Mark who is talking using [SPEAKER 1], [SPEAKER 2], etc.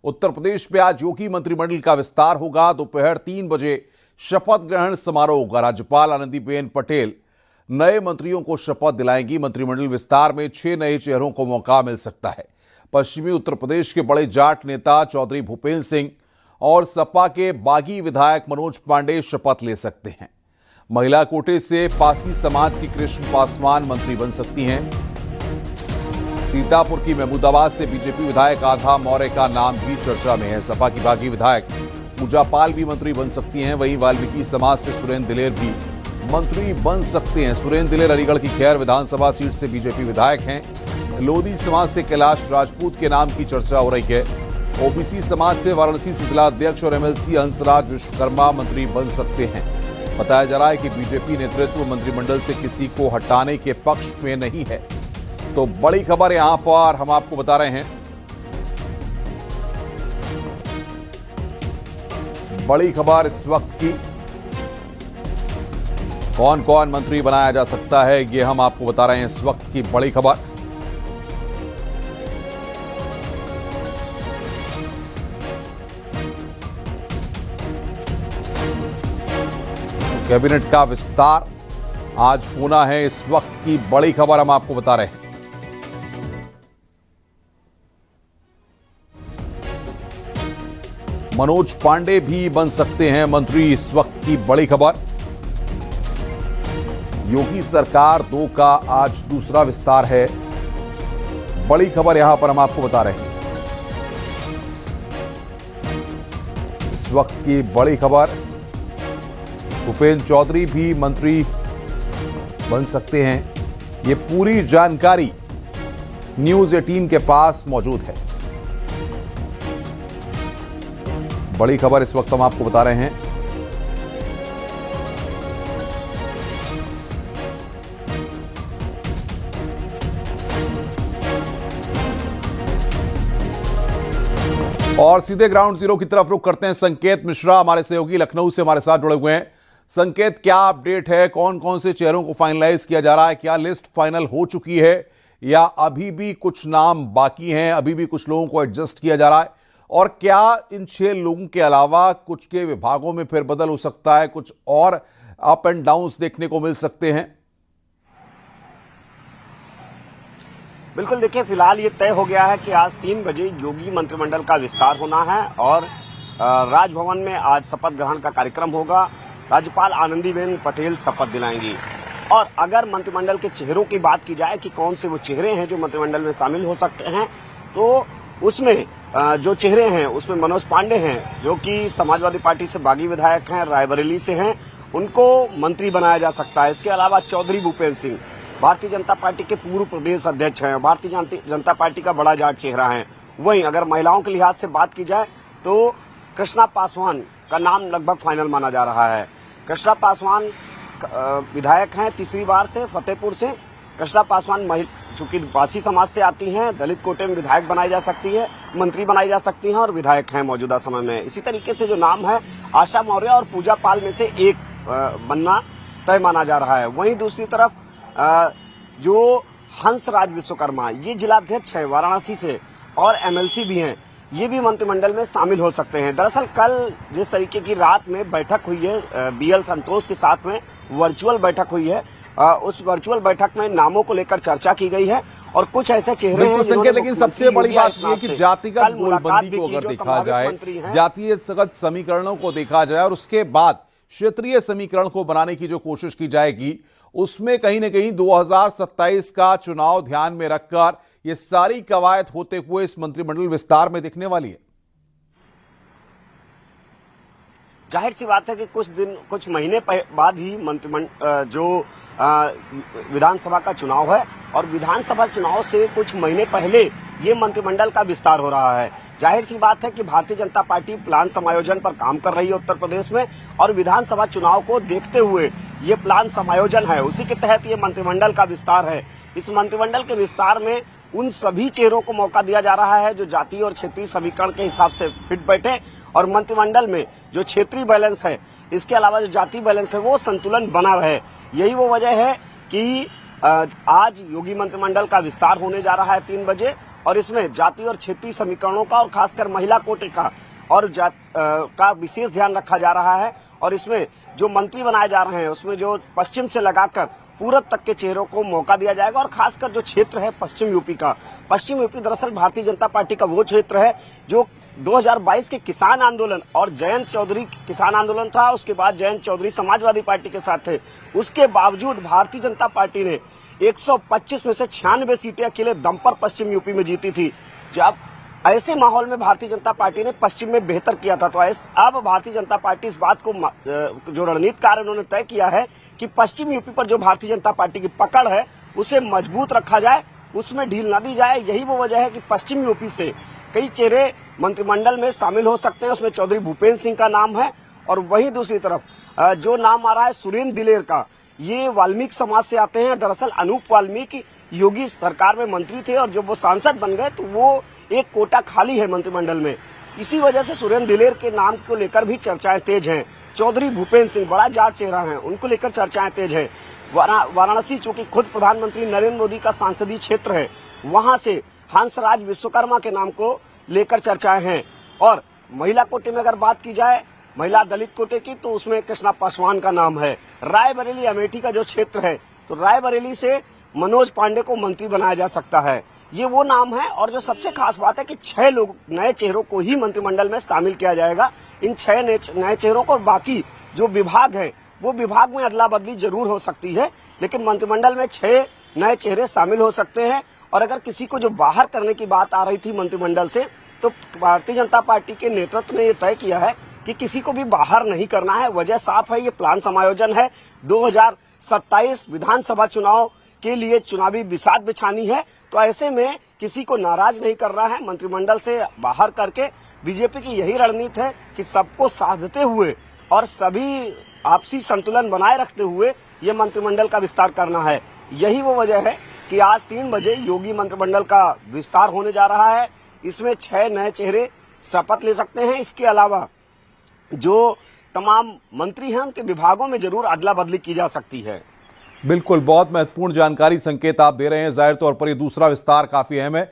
[SPEAKER 1] उत्तर प्रदेश में आज योगी मंत्रिमंडल का विस्तार होगा। दोपहर 3 बजे शपथ ग्रहण समारोह होगा। राज्यपाल आनंदीबेन पटेल नए मंत्रियों को शपथ दिलाएंगी। मंत्रिमंडल विस्तार में 6 नए चेहरों को मौका मिल सकता है। पश्चिमी उत्तर प्रदेश के बड़े जाट नेता चौधरी भूपेंद्र सिंह और सपा के बागी विधायक मनोज पांडे शपथ ले सकते हैं। महिला कोटे से पासी समाज की कृष्ण पासवान मंत्री बन सकती हैं। सीतापुर की महमूदाबाद से बीजेपी विधायक आधा मौर्य का नाम भी चर्चा में है। सपा की बागी विधायक पूजा पाल भी मंत्री बन सकती हैं। वहीं वाल्मीकि समाज से सुरेंद्र दिलेर भी मंत्री बन सकते हैं। सुरेंद्र दिलेर अलीगढ़ की खैर विधानसभा सीट से बीजेपी विधायक हैं। लोधी समाज से कैलाश राजपूत के नाम की चर्चा हो रही है। ओबीसी समाज से वाराणसी से जिला अध्यक्ष और एमएलसी हंसराज विश्वकर्मा मंत्री बन सकते हैं। बताया जा रहा है कि बीजेपी नेतृत्व मंत्रिमंडल से किसी को हटाने के पक्ष में नहीं है। तो बड़ी खबर यहां पर हम आपको बता रहे हैं। बड़ी खबर इस वक्त की, कौन कौन मंत्री बनाया जा सकता है ये हम आपको बता रहे हैं। इस वक्त की बड़ी खबर, कैबिनेट का विस्तार आज होना है। इस वक्त की बड़ी खबर हम आपको बता रहे हैं। मनोज पांडे भी बन सकते हैं मंत्री। इस वक्त की बड़ी खबर, योगी सरकार 2 का आज दूसरा विस्तार है। बड़ी खबर यहां पर हम आपको बता रहे हैं। इस वक्त की बड़ी खबर, भूपेंद्र चौधरी भी मंत्री बन सकते हैं। ये पूरी जानकारी न्यूज़ 18 के पास मौजूद है। बड़ी खबर इस वक्त हम आपको बता रहे हैं। और सीधे ग्राउंड जीरो की तरफ रुख करते हैं। संकेत मिश्रा हमारे सहयोगी लखनऊ से हमारे साथ जुड़े हुए हैं। संकेत, क्या अपडेट है? कौन कौन से चेहरों को फाइनलाइज किया जा रहा है? क्या लिस्ट फाइनल हो चुकी है या अभी भी कुछ नाम बाकी हैं? अभी भी कुछ लोगों को एडजस्ट किया जा रहा है? और क्या इन 6 लोगों के अलावा कुछ के विभागों में फेरबदल हो सकता है? कुछ और अप एंड डाउन्स देखने को मिल सकते हैं?
[SPEAKER 2] बिल्कुल, देखिए, फिलहाल ये तय हो गया है कि आज 3 बजे योगी मंत्रिमंडल का विस्तार होना है और राजभवन में आज शपथ ग्रहण का कार्यक्रम होगा। राज्यपाल आनंदीबेन पटेल शपथ दिलाएंगी। और अगर मंत्रिमंडल के चेहरों की बात की जाए कि कौन से वो चेहरे हैं जो मंत्रिमंडल में शामिल हो सकते हैं, तो उसमें जो चेहरे हैं उसमें मनोज पांडे हैं जो कि समाजवादी पार्टी से बागी विधायक हैं, रायबरेली से हैं, उनको मंत्री बनाया जा सकता है। इसके अलावा चौधरी भूपेंद्र सिंह भारतीय जनता पार्टी के पूर्व प्रदेश अध्यक्ष हैं, भारतीय जनता पार्टी का बड़ा जाट चेहरा है। वहीं अगर महिलाओं के लिहाज से बात की जाए तो कृष्णा पासवान का नाम लगभग फाइनल माना जा रहा है। कृष्णा पासवान विधायक हैं तीसरी बार से फतेहपुर से। कृष्णा पासवान चूंकि बासी समाज से आती हैं, दलित कोटे में विधायक बनाई जा सकती है, मंत्री बनाई जा सकती हैं और विधायक हैं मौजूदा समय में। इसी तरीके से जो नाम है आशा मौर्य और पूजा पाल में से एक बनना तय माना जा रहा है। वहीं दूसरी तरफ जो हंसराज विश्वकर्मा, ये जिलाध्यक्ष है वाराणसी से और एमएलसी भी हैं, ये भी मंत्रिमंडल में शामिल हो सकते हैं। दरअसल कल जिस तरीके की रात में बैठक हुई है बीएल संतोष के साथ में, वर्चुअल बैठक हुई है, उस वर्चुअल बैठक में नामों को लेकर चर्चा की गई है और कुछ ऐसे चेहरे हैं
[SPEAKER 1] संकेत, लेकिन सबसे बड़ी बात यह कि जातिगत गोलबंदी को अगर देखा जाए, जातीय सगत समीकरणों को देखा जाए और उसके बाद क्षेत्रीय समीकरण को बनाने की जो कोशिश की जाएगी, उसमें कहीं ना कहीं 2027 का चुनाव ध्यान में रखकर ये सारी कवायद होते हुए इस मंत्रिमंडल विस्तार में दिखने वाली है।
[SPEAKER 2] जाहिर सी बात है कि कुछ महीने बाद ही जो विधानसभा का चुनाव है और विधानसभा चुनाव से कुछ महीने पहले ये मंत्रिमंडल का विस्तार हो रहा है। जाहिर सी बात है कि भारतीय जनता पार्टी प्लान समायोजन पर काम कर रही है उत्तर प्रदेश में और विधानसभा चुनाव को देखते हुए ये प्लान समायोजन है, उसी के तहत ये मंत्रिमंडल का विस्तार है। इस मंत्रिमंडल के विस्तार में उन सभी चेहरों को मौका दिया जा रहा है जो जातीय और क्षेत्रीय समीकरण के हिसाब से फिट बैठे और मंत्रिमंडल में जो क्षेत्रीय बैलेंस है, इसके अलावा जो जातीय बैलेंस है, वो संतुलन बना रहे। यही वो वजह है कि आज योगी मंत्रिमंडल का विस्तार होने जा रहा है 3 बजे और इसमें जाति और क्षेत्रीय समीकरणों का और खासकर महिला कोटे का और का विशेष ध्यान रखा जा रहा है। और इसमें जो मंत्री बनाए जा रहे हैं उसमें जो पश्चिम से लगाकर पूरब तक के चेहरों को मौका दिया जाएगा। और खासकर जो क्षेत्र है पश्चिम यूपी का, पश्चिम यूपी दरअसल भारतीय जनता पार्टी का वो क्षेत्र है जो 2022 के किसान आंदोलन और जयंत चौधरी किसान आंदोलन था, उसके बाद जयंत चौधरी समाजवादी पार्टी के साथ थे। उसके बावजूद भारतीय जनता पार्टी ने 125 में से 96 सीटें अकेले दम पर पश्चिम यूपी में जीती थी। जब ऐसे माहौल में भारतीय जनता पार्टी ने पश्चिम में बेहतर किया था, तो अब भारतीय जनता पार्टी इस बात को जो रणनीतिकार उन्होंने तय किया है कि पश्चिम यूपी पर जो भारतीय जनता पार्टी की पकड़ है उसे मजबूत रखा जाए, उसमें ढील न दी जाए। यही वो वजह है कि पश्चिम यूपी से कई चेहरे मंत्रिमंडल में शामिल हो सकते हैं। उसमें चौधरी भूपेंद्र सिंह का नाम है और वहीं दूसरी तरफ जो नाम आ रहा है सुरेंद्र दिलेर का, ये वाल्मीकि समाज से आते हैं। दरअसल अनूप वाल्मीकि योगी सरकार में मंत्री थे और जब वो सांसद बन गए तो वो एक कोटा खाली है मंत्रिमंडल में। इसी वजह से सुरेंद्र दिलेर के नाम को लेकर भी चर्चाएं तेज हैं। चौधरी भूपेंद्र सिंह बड़ा जाट चेहरा है, उनको लेकर चर्चाएं तेज है। वाराणसी चूंकि खुद प्रधानमंत्री नरेंद्र मोदी का संसदीय क्षेत्र है, वहां से हंसराज विश्वकर्मा के नाम को लेकर चर्चाएं हैं। और महिला कोटे में अगर बात की जाए, महिला दलित कोटे की, तो उसमें कृष्णा पासवान का नाम है। रायबरेली अमेठी का जो क्षेत्र है, तो रायबरेली से मनोज पांडे को मंत्री बनाया जा सकता है। ये वो नाम है। और जो सबसे खास बात है कि 6 लोग नए चेहरों को ही मंत्रिमंडल में शामिल किया जाएगा। इन 6 नए चेहरों को, बाकी जो विभाग है वो विभाग में अदला बदली जरूर हो सकती है, लेकिन मंत्रिमंडल में 6 नए चेहरे शामिल हो सकते हैं। और अगर किसी को जो बाहर करने की बात आ रही थी मंत्रिमंडल से, तो भारतीय जनता पार्टी के नेतृत्व ने यह तय किया है कि किसी को भी बाहर नहीं करना है। वजह साफ है, ये प्लान समायोजन है। 2027 विधानसभा चुनाव के लिए चुनावी बिसात बिछानी है, तो ऐसे में किसी को नाराज नहीं करना है मंत्रिमंडल से बाहर करके। बीजेपी की यही रणनीति है कि सबको साधते हुए और सभी आपसी संतुलन बनाए रखते हुए ये मंत्रिमंडल का विस्तार करना है। यही वो वजह है कि आज 3 बजे योगी मंत्रिमंडल का विस्तार होने जा रहा है। इसमें 6 नए चेहरे शपथ ले सकते हैं। इसके अलावा जो तमाम मंत्री हैं उनके विभागों में जरूर अदला बदली की जा सकती है।
[SPEAKER 1] बिल्कुल, बहुत महत्वपूर्ण जानकारी संकेत आप दे रहे हैं। जाहिर तौर पर ये दूसरा विस्तार काफी अहम है।